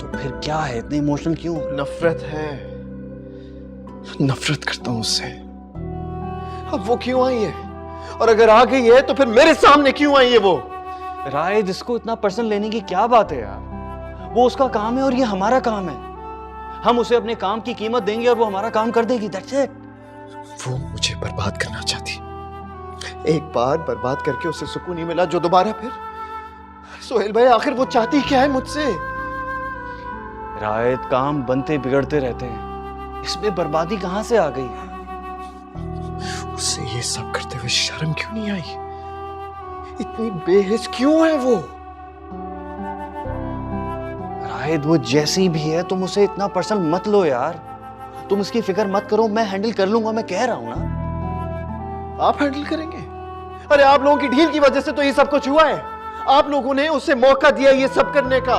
तो फिर क्या है, इतने इमोशनल क्यों? नफरत है, नफरत करता हूं उससे। अब वो क्यों आई है, और अगर आ गई है तो फिर मेरे सामने क्यों आई है वो? राय, जिसको इतना पर्सनल लेने की क्या बात है यार? वो उसका काम है और ये हमारा काम है। हम उसे अपने काम की कीमत देंगे और वो हमारा काम कर देगी। That's it. वो मुझे बर्बाद करना चाहती। एक बार बर्बाद करके उसे सुकून नहीं मिला, जो दोबारा फिर। सोहेल भाई, आखिर वो चाहती क्या है मुझसे? राय, काम बनते बिगड़ते रहते हैं, इसमें बर्बादी कहां से आ गई? उससे ये सब करते हुए शर्म क्यों नहीं आई? इतनी बेहिस क्यों है वो? राहिद, वो जैसी भी है, तुम उसे इतना पर्सनल मत लो यार। तुम इसकी फिक्र मत करो, मैं हैंडल कर लूंगा, मैं कह रहा हूं ना। आप हैंडल करेंगे? अरे आप लोगों की ढील की वजह से तो ये सब कुछ हुआ है। आप लोगों ने उसे मौका दिया ये सब करने का।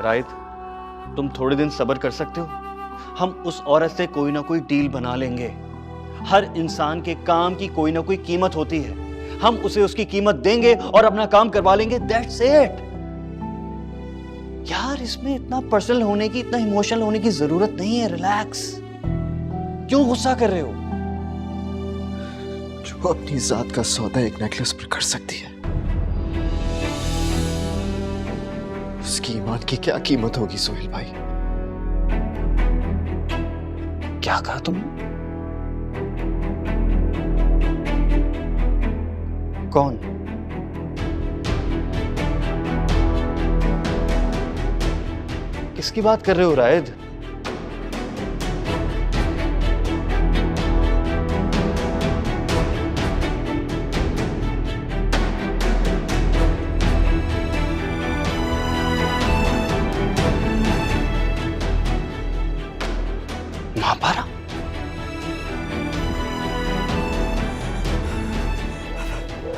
राहिद, तुम थोड़े दिन सब्र कर सकते हो? हम उस औरत से कोई ना कोई डील बना लेंगे। हर इंसान के काम की कोई ना कोई कीमत होती है। हम उसे उसकी कीमत देंगे और अपना काम करवा लेंगे। दैट्स इट यार। इसमें इतना पर्सनल होने की, इतना इमोशनल होने की जरूरत नहीं है। रिलैक्स। क्यों गुस्सा कर रहे हो? जो अपनी जात का सौदा एक नेकलेस पर कर सकती है, उसकी ईमान की क्या कीमत होगी सोहेल भाई? क्या कहा तुमने? कौन? किसकी बात कर रहे हो राहिद? महापारा?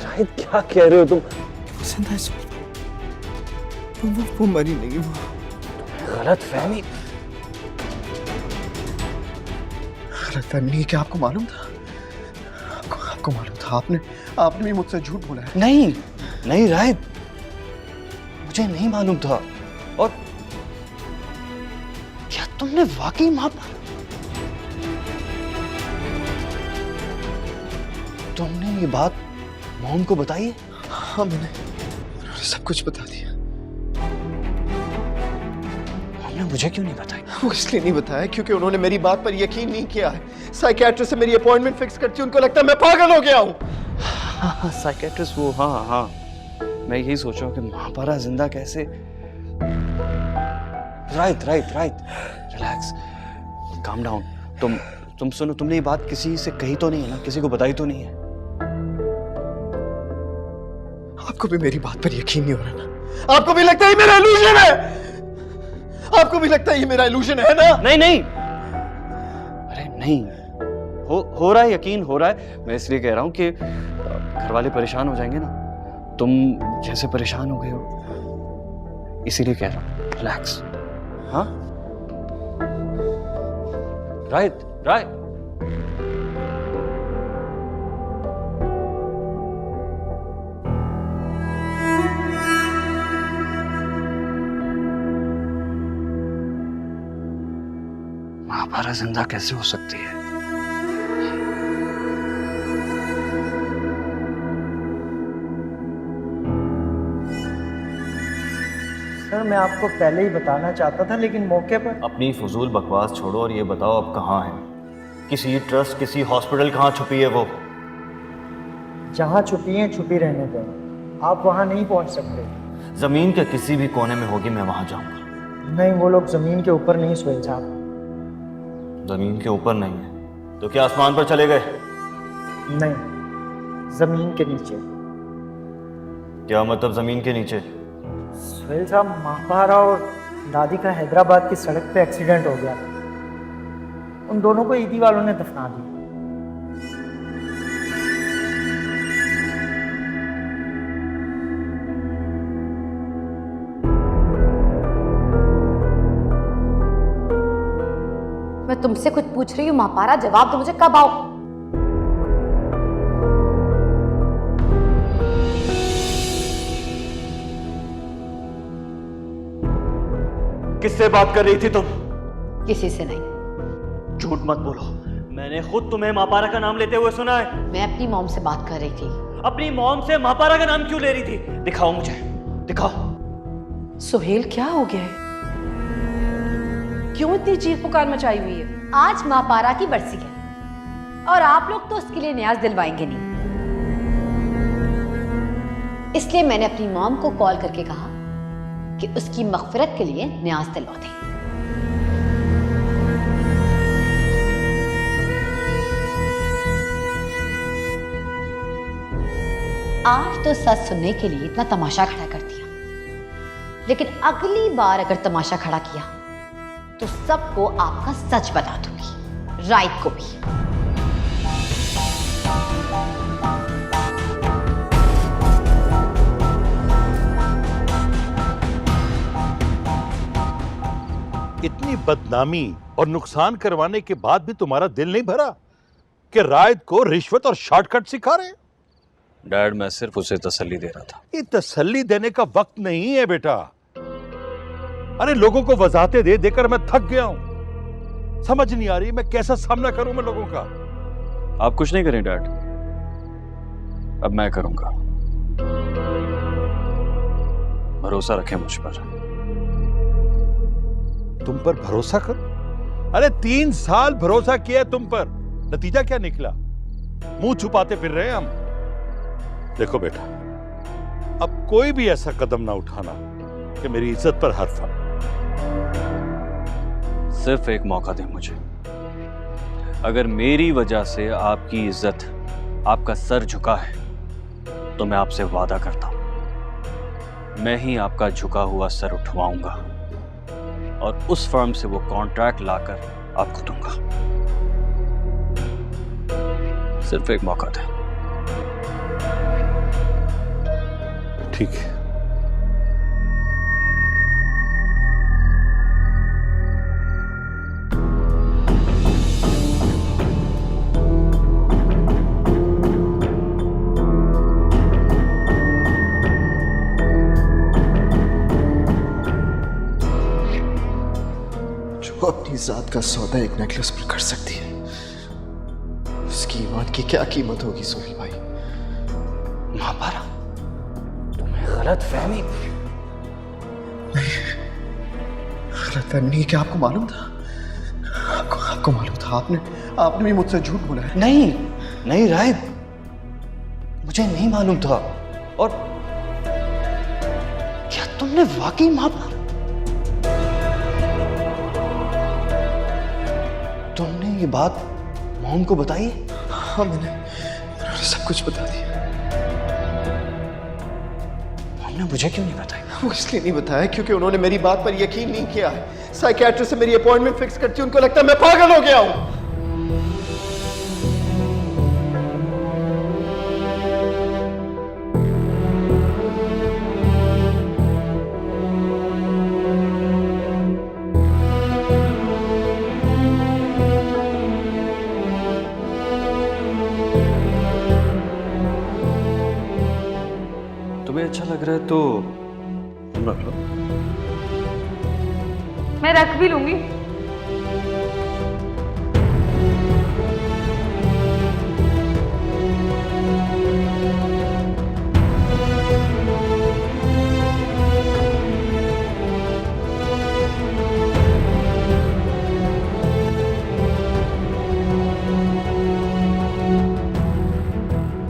राहिद, क्या कह रहे हो तुम? पसंद है सोहेल भाई। वो मरी नहीं। वो गलत फहमी। गलतफहमी नहीं? क्या आपको मालूम था? आपको मालूम था? आपने भी मुझसे झूठ बोला है। नहीं नहीं राहिद, मुझे नहीं मालूम था। और क्या तुमने वाकई महापारा? तुमने ये बात मोम को बताई है? हाँ, मैंने सब कुछ बता दिया। हमने मुझे क्यों नहीं बताई? वो इसलिए नहीं बताया क्योंकि उन्होंने मेरी बात पर यकीन नहीं किया है। साइकियाट्रिस्ट से मेरी अपॉइंटमेंट फिक्स करती, उनको लगता है मैं पागल हो गया हूँ। हाँ, साइकियाट्रिस्ट वो, हाँ। मैं यही सोच रहा हूँ कि महापारा जिंदा कैसे? Right, relax, calm down. तुम सुनो, तुमने ये बात किसी से कही तो नहीं है ना? किसी को बताई तो नहीं है? आपको भी मेरी बात पर यकीन नहीं हो रहा ना? आपको भी लगता है ये मेरा इल्यूजन है? आपको भी लगता है ये मेरा इल्यूजन है ना? नहीं। अरे नहीं, हो रहा है, यकीन हो रहा है। मैं इसलिए कह रहा हूं कि घर वाले परेशान हो जाएंगे ना, तुम जैसे परेशान हो गए हो, इसीलिए कह रहा हूं। रिलैक्स। हाँ, राइट। महापारा जिंदा कैसे हो सकती है? सर, मैं आपको पहले ही बताना चाहता था, लेकिन मौके पर। अपनी फजूल बकवास छोड़ो और ये बताओ अब कहाँ है? किसी ट्रस्ट, किसी हॉस्पिटल कहाँ छुपी है वो? जहाँ छुपी हैं छुपी रहने दें, आप वहाँ नहीं पहुँच सकते। जमीन के किसी भी कोने में होगी, मैं वहाँ जाऊँगा। नहीं, वो लोग जमीन के ऊपर नहीं सोए साहब। जमीन के ऊपर नहीं है तो क्या आसमान पर चले गए? नहीं, जमीन के नीचे। क्या मतलब जमीन के नीचे? सोहेल साहब, महापारा और दादी का हैदराबाद की सड़क पे एक्सीडेंट हो गया। उन दोनों को ईदी वालों ने दफना दिया। मैं तुमसे कुछ पूछ रही हूँ महापारा, जवाब दो मुझे। कब आओ? किससे बात कर रही थी तुम? किसी से नहीं। झूठ मत बोलो। मैंने खुद तुम्हें मापारा का नाम लेते हुए सुना है। मैं अपनी मॉम से बात कर रही थी। अपनी मॉम से मापारा का नाम क्यों ले रही थी? दिखाओ मुझे, दिखाओ। सुहेल, क्या हो गया है? क्यों इतनी चीख पुकार मचाई हुई है? आज मापारा की बरसी है और आप लोग तो उसके लिए न्याज दिलवाएंगे नहीं, इसलिए मैंने अपनी मॉम को कॉल करके कहा कि उसकी मगफिरत के लिए न्याज दिलवा दें। आज तो सच सुनने के लिए इतना तमाशा खड़ा कर दिया, लेकिन अगली बार अगर तमाशा खड़ा किया तो सबको आपका सच बता दूंगी, राइट को भी। इतनी बदनामी और नुकसान करवाने के बाद भी तुम्हारा दिल नहीं भरा कि रायत को रिश्वत और शॉर्टकट सिखा रहे? डैड, मैं सिर्फ उसे तसल्ली दे रहा था। ये तसल्ली देने का वक्त नहीं है बेटा। अरे लोगों को वजाहतें दे देकर मैं थक गया हूं। समझ नहीं आ रही मैं कैसा सामना करूं मैं लोगों का। आप कुछ नहीं करें डैड, अब मैं करूंगा। भरोसा रखें मुझ पर। तुम पर भरोसा कर? अरे 3 साल भरोसा किया तुम पर, नतीजा क्या निकला? मुंह छुपाते फिर रहे हम। देखो बेटा, अब कोई भी ऐसा कदम ना उठाना कि मेरी इज्जत पर हर्फ आए। सिर्फ एक मौका दें मुझे। अगर मेरी वजह से आपकी इज्जत, आपका सर झुका है तो मैं आपसे वादा करता हूं, मैं ही आपका झुका हुआ सर उठवाऊंगा और उस फर्म से वो कॉन्ट्रैक्ट लाकर आपको दूंगा। सिर्फ एक मौका दें। ठीक है। जो अपनी जात का सौदा एक नेकलेस पर कर सकती है, उसकी ईमान की क्या कीमत होगी सोहेल भाई? मापारा, तुम्हें गलत फहमी। गलतफहमी नहीं, क्या आपको मालूम था? आपको मालूम था? आपने भी मुझसे झूठ बोला है। नहीं नहीं रायत, मुझे नहीं मालूम था। और क्या तुमने वाकई मापारा, तुमने ये बात मॉम को बताई? हाँ, मैंने सब कुछ बता दिया। मॉम ने मुझे क्यों नहीं बताई? वो इसलिए नहीं बताया क्योंकि उन्होंने मेरी बात पर यकीन नहीं किया है। साइकियाट्रिस्ट से मेरी अपॉइंटमेंट फिक्स करती, उनको लगता है मैं पागल हो गया हूं। तुम्हें अच्छा लग रहा है तो तुम रख लो। मैं रख भी लूंगी।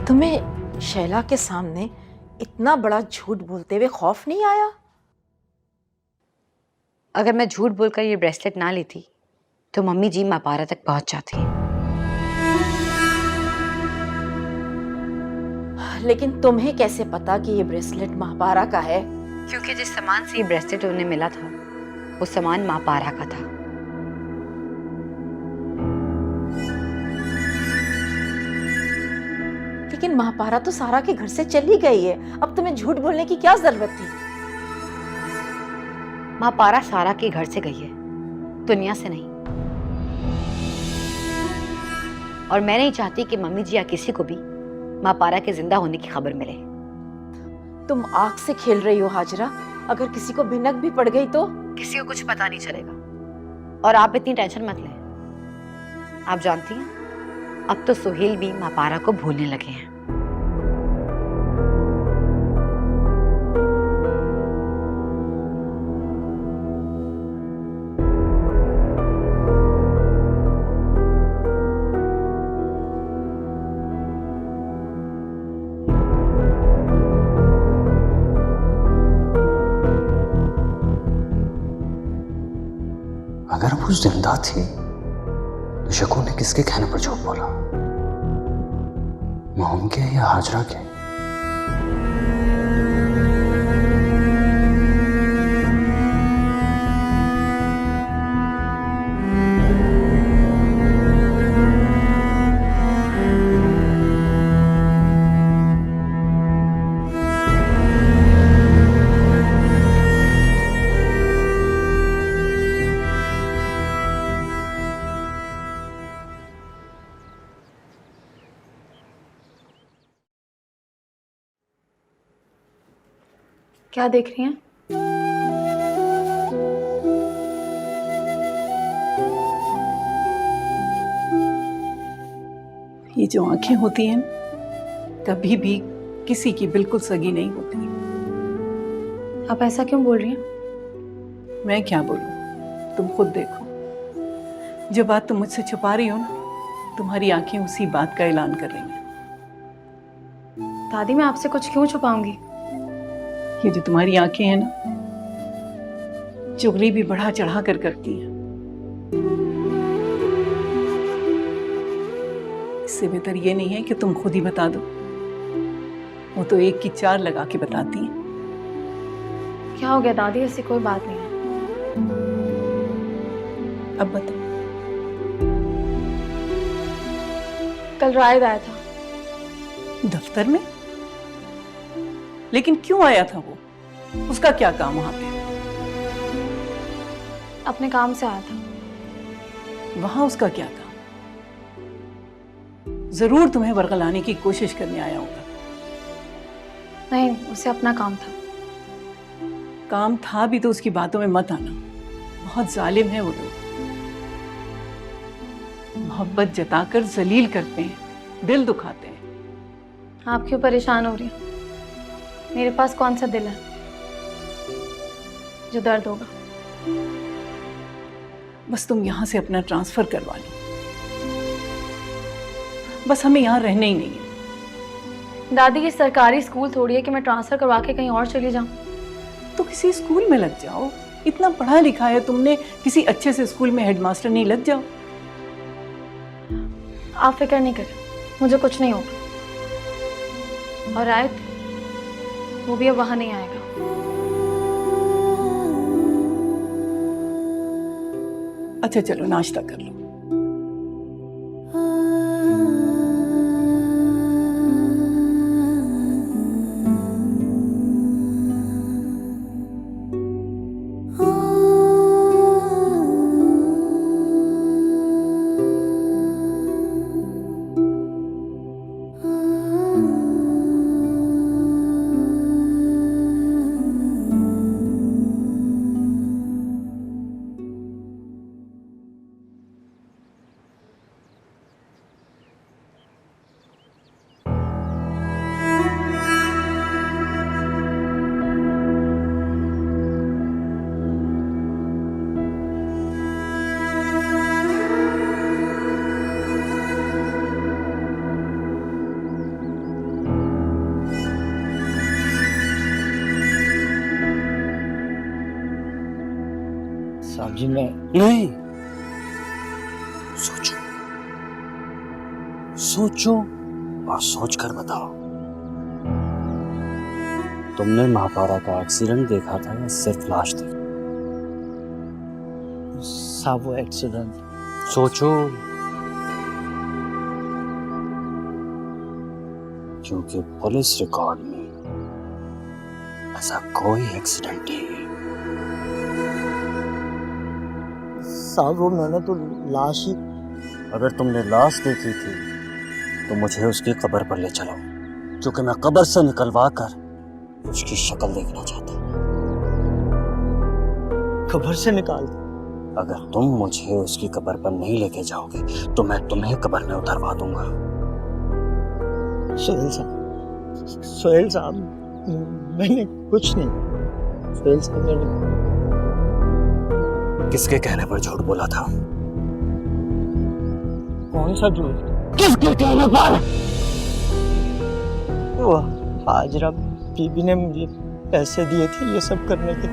तुम्हें शैला के सामने इतना बड़ा झूठ बोलते हुए खौफ नहीं आया? अगर मैं झूठ बोलकर ये ब्रेसलेट ना लेती तो मम्मी जी मापारा तक पहुंच जाती। लेकिन तुम्हें कैसे पता कि ये ब्रेसलेट मापारा का है? क्योंकि जिस सामान से ये ब्रेसलेट उन्हें मिला था वो सामान मापारा का था। लेकिन मापारा तो सारा के घर से चली गई है, अब तुम्हें झूठ बोलने की क्या जरूरत थी? मापारा सारा के घर से गई है, दुनिया से नहीं। और मैं नहीं चाहती कि मम्मी जी या किसी को भी मापारा के जिंदा होने की खबर मिले। तुम आग से खेल रही हो हाजरा। अगर किसी को भिनक भी पड़ गई तो? किसी को कुछ पता नहीं चलेगा और आप इतनी टेंशन मत लें। आप जानती हैं अब तो सोहेल भी मापारा को भूलने लगे हैं। अगर वो जिंदा थी तो शकुन ने किसके कहने पर झूठ बोला? मोहम के या हाजरा के? क्या देख रही हैं? ये जो आंखें होती हैं कभी भी किसी की बिल्कुल सगी नहीं होती। आप ऐसा क्यों बोल रही हैं? मैं क्या बोलूं, तुम खुद देखो। जो बात तुम मुझसे छुपा रही हो ना, तुम्हारी आंखें उसी बात का ऐलान कर रही हैं। दादी मैं आपसे कुछ क्यों छुपाऊंगी? ये जो तुम्हारी आंखें हैं ना, चुगली भी बढ़ा चढ़ा कर करती हैं। इससे बेहतर ये नहीं है कि तुम खुद ही बता दो। वो तो एक की चार लगा के बताती हैं। क्या हो गया दादी? ऐसी कोई बात नहीं है। अब बताओ। कल रायद आया था। दफ्तर में? लेकिन क्यों आया था वो? उसका क्या काम वहां पे? अपने काम से आया था। वहां उसका क्या काम? जरूर तुम्हें बरगलाने की कोशिश करने आया होगा। नहीं, उसे अपना काम था। काम था भी तो उसकी बातों में मत आना। बहुत जालिम है वो लोग। मोहब्बत जताकर जलील करते हैं, दिल दुखाते हैं। आप क्यों परेशान हो रही हैं? मेरे पास कौन सा दिल है जो दर्द होगा? बस तुम यहां से अपना ट्रांसफर करवा लो। बस हमें यहां रहना ही नहीं है। दादी ये सरकारी स्कूल थोड़ी है कि मैं ट्रांसफर करवा के कहीं और चली जाऊं। तो किसी स्कूल में लग जाओ। इतना पढ़ा लिखा है तुमने, किसी अच्छे से स्कूल में हेडमास्टर नहीं लग जाओ। आप फिक्र नहीं करें, मुझे कुछ नहीं होगा। और रायत, वो भी अब वहां नहीं आएगा। अच्छा चलो नाश्ता कर लो। साहब जी मैं नहीं। सोचो सोचो और सोच कर बताओ, तुमने महापारा का एक्सीडेंट देखा था या सिर्फ लाश देखी? साहब वो एक्सीडेंट। सोचो, क्योंकि पुलिस रिकॉर्ड में ऐसा कोई एक्सीडेंट नहीं है। साहब वो मैंने तो लाश ही। अगर तुमने लाश देखी थी तो मुझे उसकी कब्र पर ले चलो, क्योंकि मैं कब्र से निकलवा कर उसकी शक्ल देखना चाहता हूँ। कब्र से निकाल दो। अगर तुम मुझे उसकी कब्र पर नहीं लेके जाओगे तो मैं तुम्हें कब्र में उतरवा दूंगा। सोहेल साहब, मैंने कुछ नहीं। सोहेल साहब, मैंने किसके कहने पर झूठ बोला था? कौन सा झूठ? किसके कहने पर? वो हाजरा बीबी ने मुझे पैसे दिए थे ये सब करने के।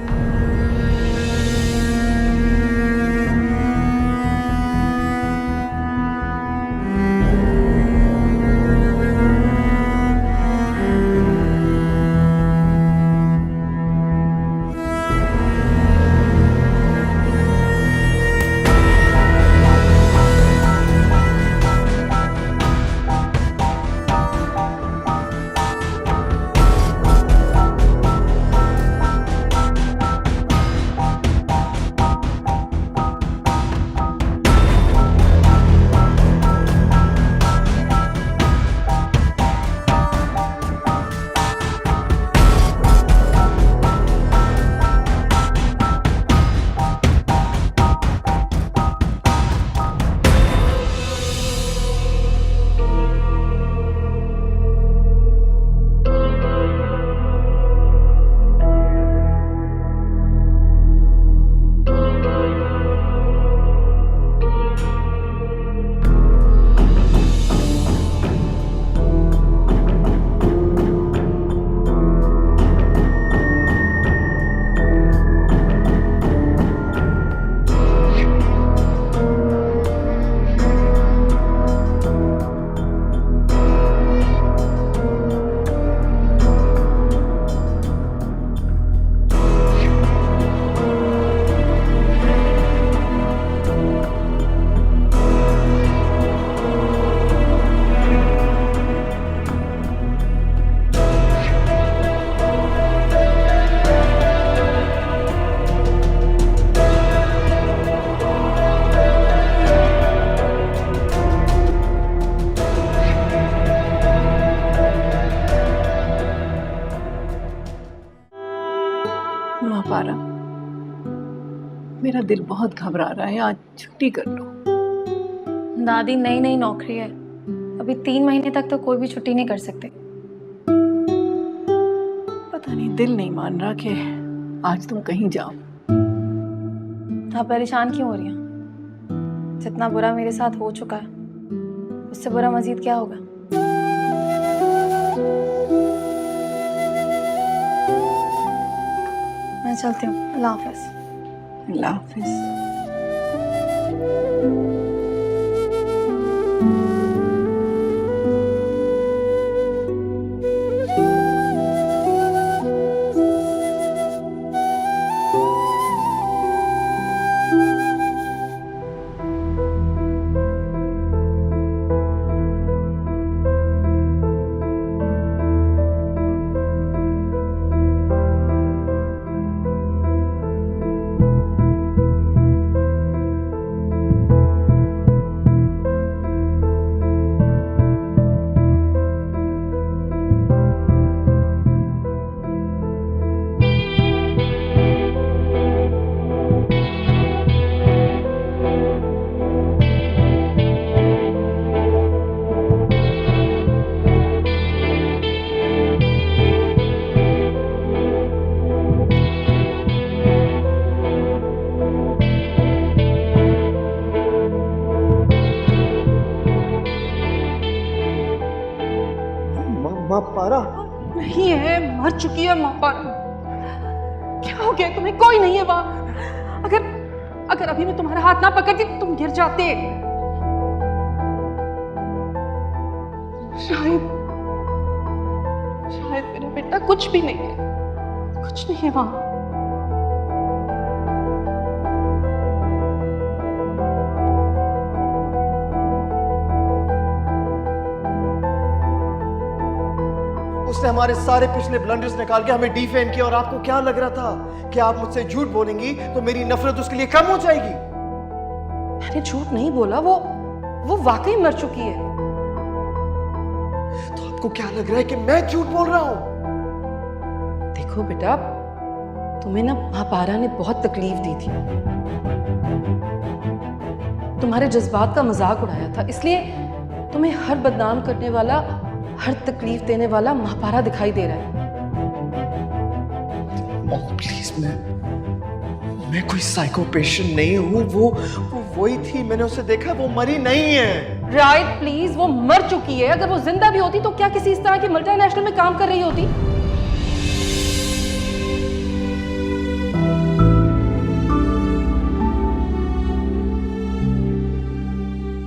माँ पारा, मेरा दिल बहुत घबरा रहा है, आज छुट्टी कर लो। दादी नई नई नौकरी है, अभी 3 महीने तक तो कोई भी छुट्टी नहीं कर सकते। पता नहीं दिल नहीं मान रहा कि आज तुम कहीं जाओ। आप परेशान क्यों हो रही हैं? जितना बुरा मेरे साथ हो चुका है उससे बुरा मजीद क्या होगा? मैं चलती हूँ। अल्लाह हाफ़िज़। अल्लाह हाफ़िज़। माँ पारा नहीं है, मर चुकी है माँ पारा। क्या हो गया तुम्हें? कोई नहीं है वहां। अगर अभी मैं तुम्हारा हाथ ना पकड़ती तो तुम गिर जाते। शायद मेरा बेटा कुछ भी नहीं है, कुछ नहीं है वहां। उसने हमारे सारे पिछले ब्लंडर्स निकाल के हमें डिफेम किया और आपको क्या लग रहा था कि आप मुझसे झूठ बोलेंगी तो मेरी नफरत उसके लिए कम हो जाएगी? मैंने झूठ नहीं बोला, वो वाकई मर चुकी है। तो आपको क्या लग रहा है कि मैं झूठ बोल रहा हूं? देखो बेटा, तुम्हें ना महापारा ने बहुत तकलीफ दी थी, तुम्हारे जज्बात का मजाक उड़ाया था, इसलिए तुम्हें हर बदनाम करने वाला, हर तकलीफ देने वाला महापारा दिखाई दे रहा है। प्लीज, मैं कोई साइको पेशेंट नहीं हूँ। वो वही थी, मैंने उसे देखा, वो मरी नहीं है। राइट, प्लीज, वो मर चुकी है। अगर वो जिंदा भी होती तो क्या किसी इस तरह की मल्टीनेशनल में काम कर रही होती?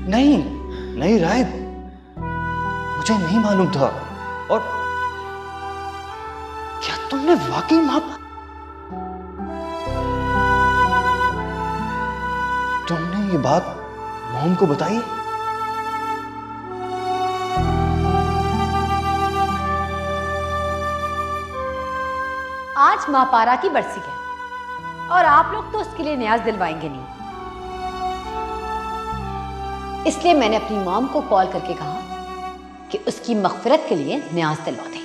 नहीं नहीं रायत, मुझे नहीं मालूम था। और क्या तुमने वाकई तुमने ये बात मोम को बताई? आज महापारा की बरसी है और आप लोग तो उसके लिए न्याज दिलवाएंगे नहीं, इसलिए मैंने अपनी मॉम को कॉल करके कहा कि उसकी मगफिरत के लिए न्याज दिलवा दें।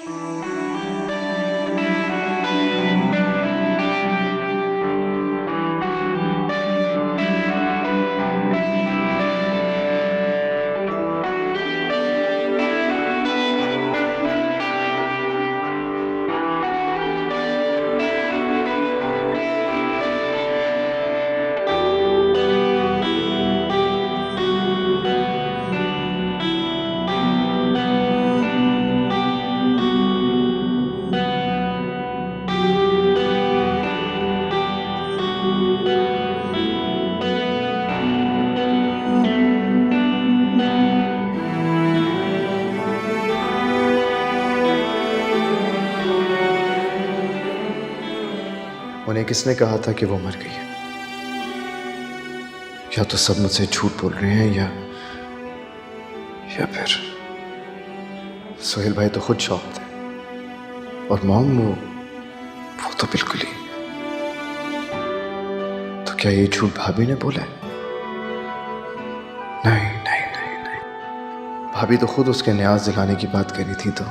उन्हें किसने कहा था कि वो मर गई है? या तो सब मुझसे झूठ बोल रहे हैं या फिर सोहेल भाई तो खुद शॉक थे और मॉम वो तो बिल्कुल ही। तो क्या ये झूठ भाभी ने बोला है? नहीं नहीं नहीं नहीं, भाभी तो खुद उसके न्याज दिलाने की बात करी थी। तो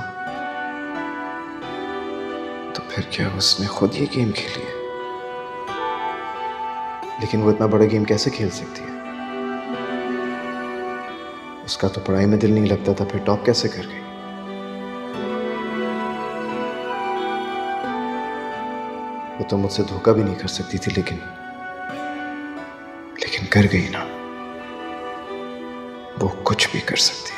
फिर क्या उसने खुद ये गेम खेली है? लेकिन वो इतना बड़ा गेम कैसे खेल सकती है? उसका तो पढ़ाई में दिल नहीं लगता था, फिर टॉप कैसे कर गई? वो तो मुझसे धोखा भी नहीं कर सकती थी, लेकिन कर गई ना। वो कुछ भी कर सकती है।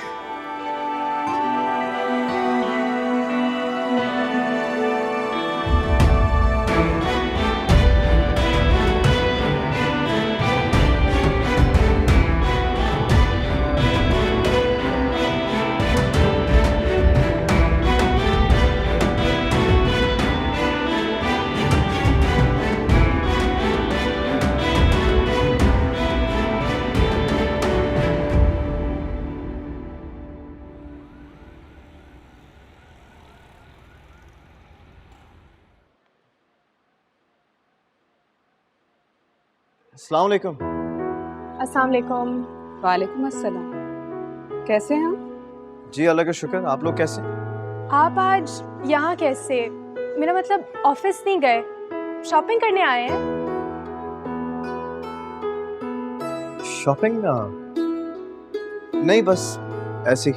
अस्सलाम वालेकुम। अस्सलाम वालेकुम। वालेकुम अस्सलाम। कैसे हैं? जी अल्लाह का शुक्र। आप लोग कैसे? आप आज यहाँ कैसे? मेरा मतलब ऑफिस नहीं गए, शॉपिंग करने आए हैं? शॉपिंग? नहीं, बस ऐसी।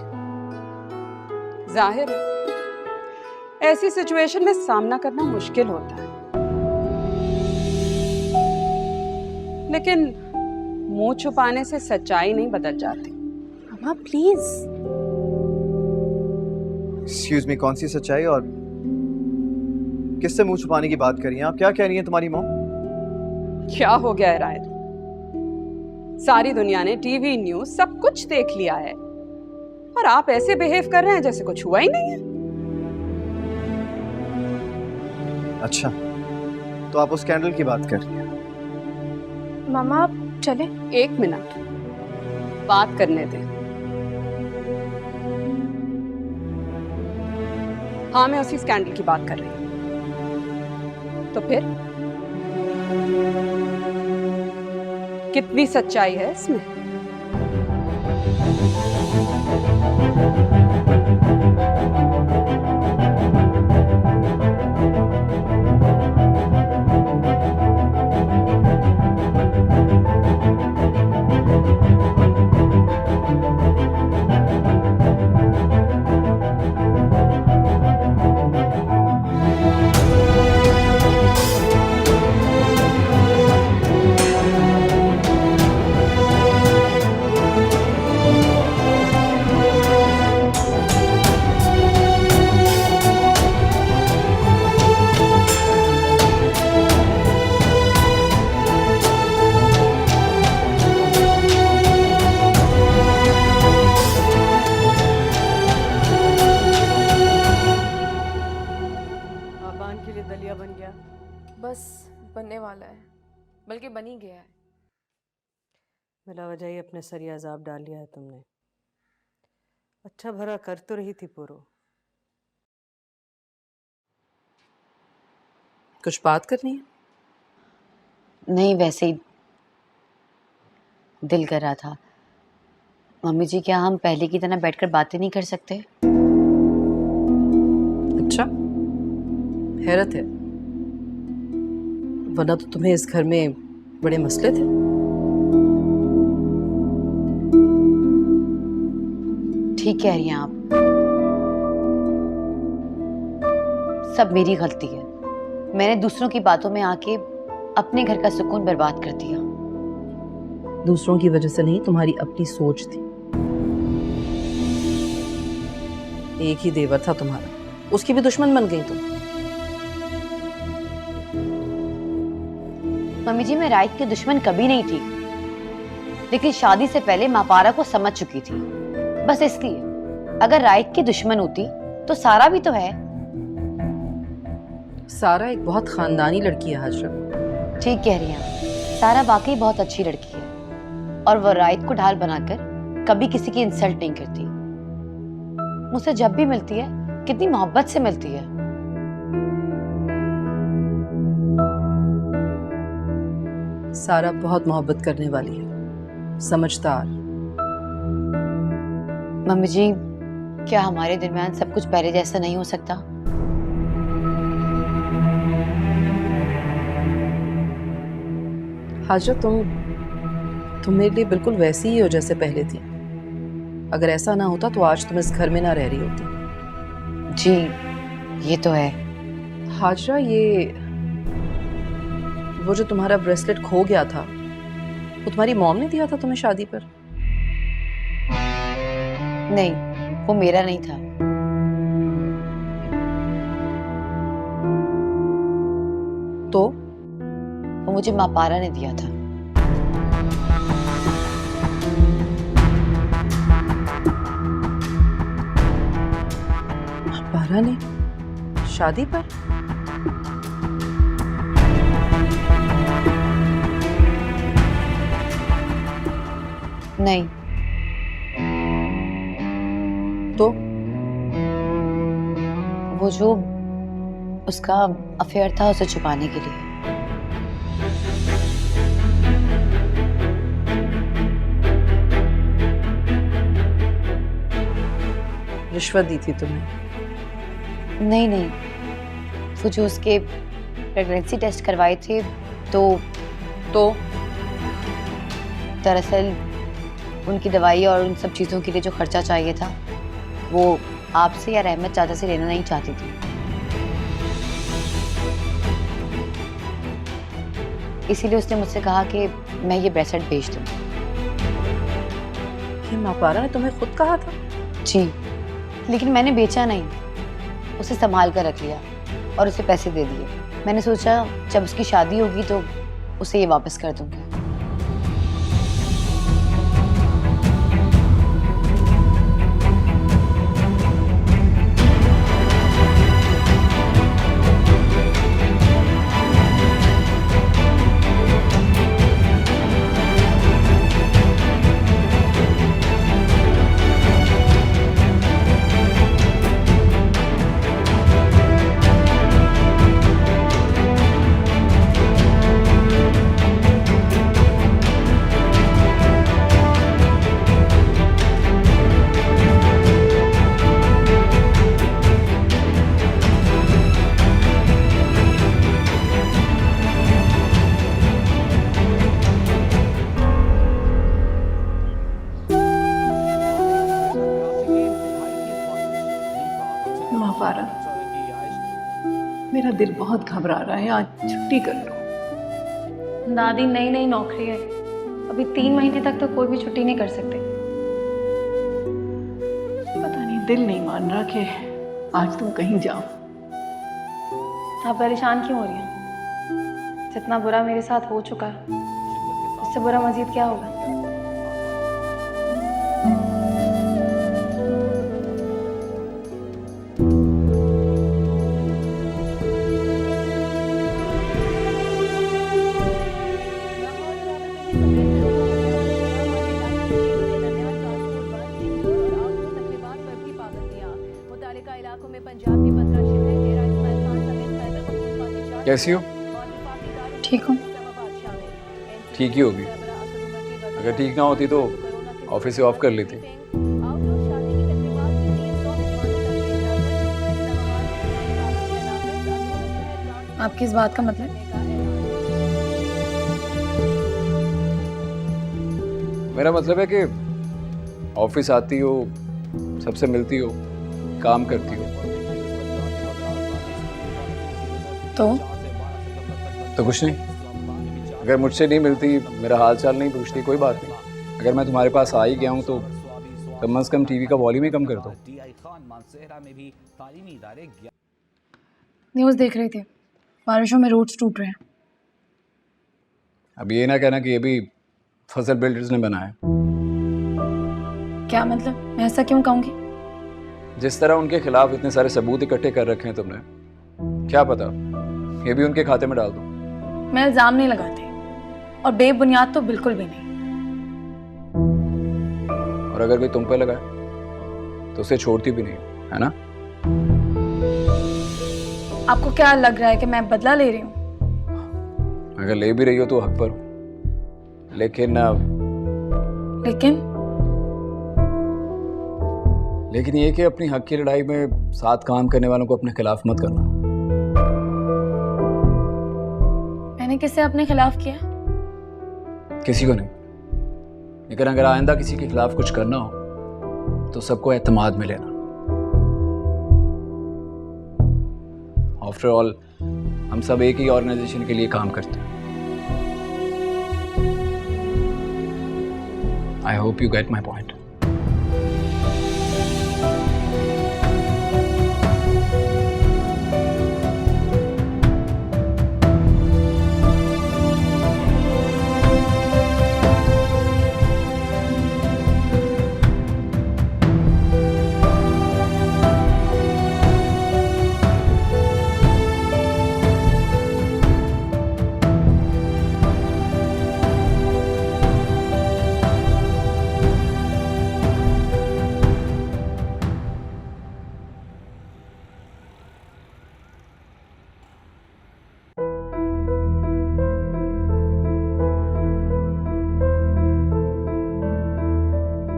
जाहिर है ऐसी सिचुएशन में सामना करना मुश्किल होता है, लेकिन मुंह छुपाने से सच्चाई नहीं बदल जाती। मम्मा प्लीज। एक्सक्यूज मी, कौन सी सच्चाई और किससे मुंह छुपाने की बात कर रही हैं आप? क्या कह रही हैं तुम्हारी मॉम? क्या हो गया है रायत? सारी दुनिया ने टीवी न्यूज़ सब कुछ देख लिया है और आप ऐसे बिहेव कर रहे हैं जैसे कुछ हुआ ही नहीं है। अच्छा, तो आप उस कैंडल की बात कर रही हैं? मामा चले? एक मिनट, बात करने दें। हाँ, मैं उसी स्कैंडल की बात कर रही हूँ। तो फिर कितनी सच्चाई है इसमें? बनने वाला है, बल्कि बन ही गया है। बिला वजह ही अपने सर ये अजाब डाल लिया है तुमने। अच्छा भरा कर तो रही थी पुरो। कुछ बात करनी है? नहीं, वैसे ही दिल कर रहा था। मम्मी जी, क्या हम पहले की तरह बैठकर बातें नहीं कर सकते? अच्छा, हैरत है, वरना तो तुम्हें इस घर में बड़े मसले थे। ठीक कह रही हैं आप, सब मेरी गलती है। मैंने दूसरों की बातों में आके अपने घर का सुकून बर्बाद कर दिया। दूसरों की वजह से नहीं, तुम्हारी अपनी सोच थी। एक ही देवर था तुम्हारा, उसकी भी दुश्मन बन गई तुम। मम्मी जी, मैं राइट की दुश्मन कभी नहीं थी, लेकिन शादी से पहले मापारा को समझ चुकी थी, बस इसलिए। अगर राइट की दुश्मन होती तो सारा भी तो है। सारा एक बहुत खानदानी लड़की है हाजरा। ठीक कह रही हैं, सारा वाकई बहुत अच्छी लड़की है, और वो राइट को ढाल बनाकर कभी किसी की इंसल्ट नहीं करती। मुझसे जब भी मिलती है कितनी मोहब्बत से मिलती है। सारा बहुत मोहब्बत करने वाली है, समझदार। मम्मी जी, क्या हमारे दरमियान सब कुछ पहले जैसा नहीं हो सकता? हाजरा, तुम मेरे लिए बिल्कुल वैसी ही हो जैसे पहले थी। अगर ऐसा ना होता तो आज तुम इस घर में ना रह रही होती। जी, ये तो है। हाजरा, ये वो जो तुम्हारा ब्रेसलेट खो गया था, वो तुम्हारी मॉम ने दिया था तुम्हें शादी पर? नहीं, वो मेरा नहीं था। तो वो मुझे मापारा ने दिया था। मापारा ने? शादी पर? नहीं। तो वो जो उसका अफेयर था, उसे छुपाने के लिए। रिश्वत दी थी तुम्हें? नहीं नहीं, वो जो उसके प्रेगनेंसी टेस्ट करवाए थे, तो दरअसल उनकी दवाई और उन सब चीज़ों के लिए जो खर्चा चाहिए था, वो आपसे या रहमत चाचा से लेना नहीं चाहती थी। इसीलिए उसने मुझसे कहा कि मैं ये ब्रेसलेट बेच दूँ। ये मापारा ने तुम्हें खुद कहा था? जी, लेकिन मैंने बेचा नहीं, उसे संभाल कर रख लिया और उसे पैसे दे दिए। मैंने सोचा जब उसकी शादी होगी तो उसे ये वापस कर दूंगी। मापारा, मेरा दिल बहुत घबरा रहा है, आज छुट्टी कर लो। दादी, नई नई नौकरी है, अभी 3 महीने तक तो कोई भी छुट्टी नहीं कर सकते। पता नहीं दिल नहीं मान रहा कि आज तुम कहीं जाओ। आप परेशान क्यों हो रही हैं? जितना बुरा मेरे साथ हो चुका है, उससे बुरा मजीद क्या होगा? कैसी हो? ठीक हूँ। ठीक ही होगी। अगर ठीक ना होती तो ऑफिस से ऑफ कर लेती। आपकी इस बात का मतलब? मेरा मतलब है कि ऑफिस आती हो, सबसे मिलती हो, काम करती हो। तो कुछ नहीं। अगर मुझसे नहीं मिलती, मेरा हाल चाल नहीं पूछती, कोई बात नहीं। अगर मैं तुम्हारे पास आ ही गया हूँ तो कम से कम टीवी का वॉल्यूम ही कम कर दो। न्यूज़ देख रहे थे, बारिशों में रोड्स टूट रहे हैं। अब ये ना कहना कि ये भी फसल बिल्डर्स ने बनाया। क्या मतलब? मैं ऐसा क्यों कहूँगी? जिस तरह उनके खिलाफ इतने सारे सबूत इकट्ठे कर रखे हैं तुमने, क्या पता ये भी उनके खाते में डाल दो। मैं इल्जाम नहीं लगाती, और बेबुनियाद तो बिल्कुल भी नहीं। और अगर कोई तुम पे लगाए तो उसे छोड़ती भी नहीं, है ना? आपको क्या लग रहा है कि मैं बदला ले रही हूँ? अगर ले भी रही हो तो हक पर हो। लेकिन ये कि अपनी हक की लड़ाई में साथ काम करने वालों को अपने खिलाफ मत करना। मैंने किससे अपने खिलाफ किया? किसी को नहीं। लेकिन अगर आइंदा किसी के खिलाफ कुछ करना हो तो सबको एतमाद में लेना। आफ्टर ऑल हम सब एक ही ऑर्गेनाइजेशन के लिए काम करते हैं। I hope you get my point.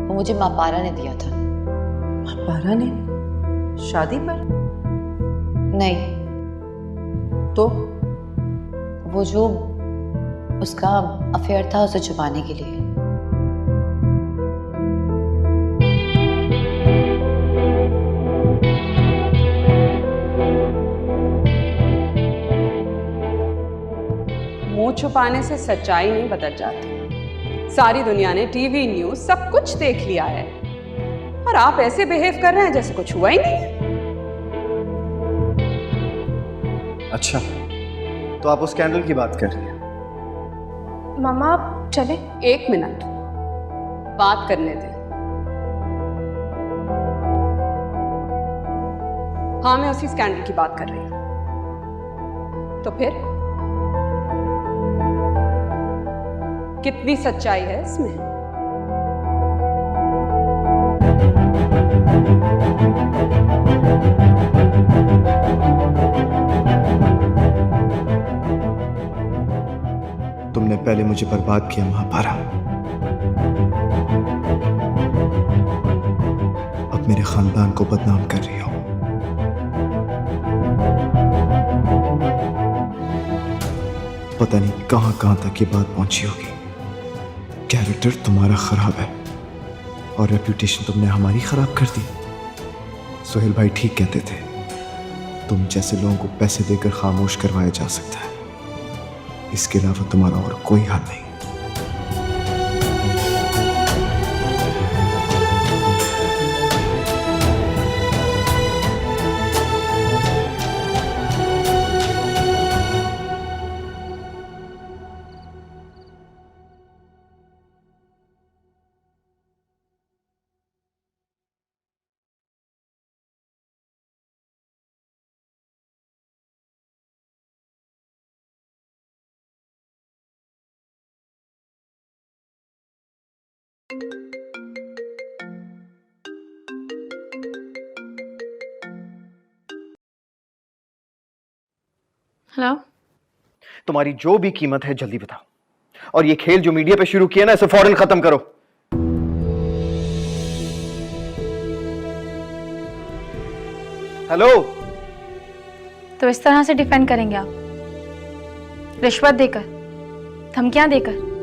वो मुझे मापारा ने दिया था। मापारा ने? शादी पर? नहीं, तो वो जो उसका अफेयर था उसे छुपाने के लिए। मुंह छुपाने से सच्चाई नहीं बदल जाती। सारी दुनिया ने टीवी न्यूज़ सब कुछ देख लिया है, और आप ऐसे बिहेव कर रहे हैं जैसे कुछ हुआ ही नहीं है। अच्छा, तो आप उस स्कैंडल की बात कर रही हैं? मामा आप चले। एक मिनट, बात करने दें। हाँ, मैं उसी स्कैंडल की बात कर रही हूं। तो फिर कितनी सच्चाई है इसमें? तुमने पहले मुझे बर्बाद किया महापारा, अब मेरे खानदान को बदनाम कर रही हो। पता नहीं कहां कहां तक ये बात पहुंची होगी। कैरेक्टर तुम्हारा खराब है और रेप्यूटेशन तुमने हमारी खराब कर दी। सोहेल भाई ठीक कहते थे, तुम जैसे लोगों को पैसे देकर खामोश करवाया जा सकता है, इसके अलावा तुम्हारा और कोई हल नहीं। हेलो। तुम्हारी जो भी कीमत है जल्दी बताओ, और ये खेल जो मीडिया पे शुरू किया ना इसे फौरन खत्म करो। हेलो। तो इस तरह से डिफेंड करेंगे आप? रिश्वत देकर, धमकियां देकर?